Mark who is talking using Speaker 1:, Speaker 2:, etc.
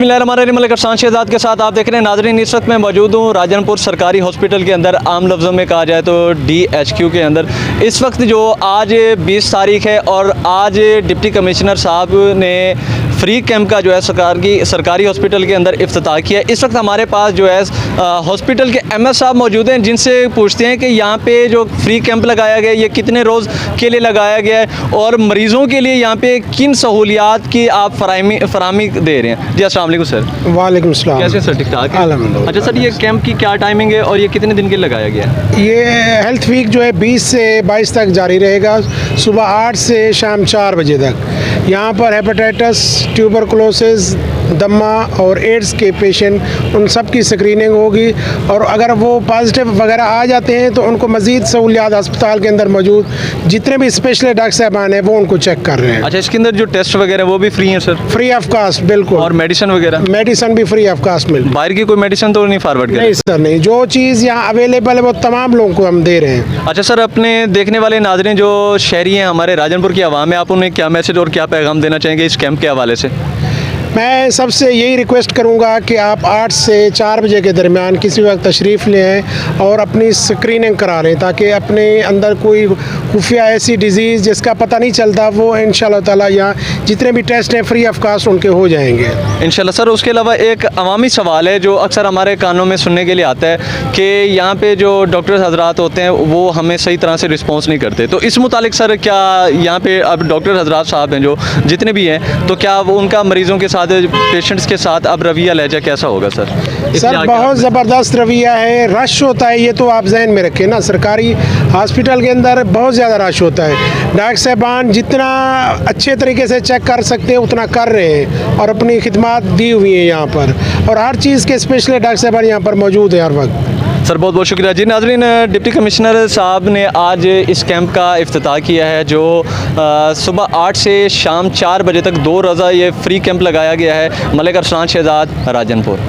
Speaker 1: मलिक अरसान शहजाद के साथ आप देख रहे हैं नाजरीन। इस वक्त मैं मौजूद हूँ राजनपुर सरकारी हॉस्पिटल के अंदर, आम लफ्ज़ों में कहा जाए तो DHQ के अंदर। इस वक्त जो आज 20 तारीख है और आज डिप्टी कमिश्नर साहब ने फ्री कैंप का जो है सरकारी हॉस्पिटल के अंदर इफ्तिताह किया है। इस वक्त हमारे पास जो है हॉस्पिटल के MS साहब मौजूद हैं, जिनसे पूछते हैं कि यहाँ पे जो फ्री कैंप लगाया गया है ये कितने रोज़ के लिए लगाया गया है और मरीज़ों के लिए यहाँ पे किन सहूलियात की आप फराहमी दे रहे हैं। जी अस्सलाम वालेकुम सर।
Speaker 2: वालेकुम सलाम।
Speaker 1: कैसे सर, ठीक ठाक?
Speaker 2: अल्हम्दुलिल्लाह।
Speaker 1: अच्छा सर, ये कैंप की क्या टाइमिंग है और ये कितने दिन के लिए लगाया गया है?
Speaker 2: ये हेल्थ वीक जो है 20 से 22 तक जारी रहेगा, सुबह 8 से शाम 4 बजे तक। यहाँ पर हेपेटाइटिस, ट्यूबरकुलोसिस, दमा और एड्स के पेशेंट उन सब की स्क्रीनिंग होगी और अगर वो पॉजिटिव वगैरह आ जाते हैं तो उनको मज़ीद सहूलियात अस्पताल के अंदर मौजूद जितने भी स्पेशलिस्ट डॉक्टर साहबान हैं वो उनको चेक कर रहे हैं।
Speaker 1: अच्छा, इसके अंदर जो टेस्ट वगैरह वो भी फ्री हैं सर?
Speaker 2: फ्री ऑफ कास्ट, बिल्कुल।
Speaker 1: और मेडिसिन वगैरह?
Speaker 2: मेडिसिन भी फ्री ऑफ कास्ट मिलती है।
Speaker 1: बाहर की कोई मेडिसिन तो नहीं फॉरवर्ड
Speaker 2: नहीं सर, नहीं। जो चीज़ यहाँ अवेलेबल है वो तमाम लोगों को हम दे रहे हैं।
Speaker 1: अच्छा सर, अपने देखने वाले नाज़रीन जो शहरी हैं, हमारे राजनपुर की आवाम है, आप उन्हें क्या मैसेज और क्या पैगाम देना चाहेंगे इस कैंप के हवाले से?
Speaker 2: मैं सबसे यही रिक्वेस्ट करूंगा कि आप 8 से 4 बजे के दरमियान किसी वक्त तशरीफ़ ले आएँ और अपनी स्क्रीनिंग करा लें, ताकि अपने अंदर कोई खुफिया ऐसी डिज़ीज़ जिसका पता नहीं चलता वो इंशाल्लाह ताला यहाँ जितने भी टेस्ट हैं फ्री ऑफ कास्ट उनके हो जाएंगे
Speaker 1: इंशाल्लाह। सर, उसके अलावा एक अवामी सवाल है जो अक्सर हमारे कानों में सुनने के लिए आता है कि यहाँ पे जो डॉक्टर हजरात होते हैं वो हमें सही तरह से रिस्पॉन्स नहीं करते। तो इस मुतालिक सर, क्या यहाँ पे अब डॉक्टर हजरात साहब हैं जो जितने भी हैं, तो क्या वो उनका मरीज़ों के साथ, पेशेंट्स के साथ अब रवैया लहजा कैसा होगा सर?
Speaker 2: सर, बहुत ज़बरदस्त रवैया है। रश होता है, ये तो आप जहन में रखें ना। सरकारी हॉस्पिटल के अंदर बहुत ज़्यादा रश होता है। डॉक्टर साहबान जितना अच्छे तरीके से चेक कर सकते हैं उतना कर रहे हैं और अपनी खिदमत दी हुई है यहाँ पर, और हर चीज़ के स्पेशलिस्ट डॉक्टर साहबान यहाँ पर मौजूद है हर वक्त।
Speaker 1: सर, बहुत बहुत शुक्रिया। जी नाज़रीन, डिप्टी कमिश्नर साहब ने आज इस कैंप का इफ्तिताह किया है जो सुबह 8 से शाम 4 बजे तक 2 रोज़ा ये फ्री कैंप लगाया गया है। मलिक अरसान शहजाद, राजनपुर।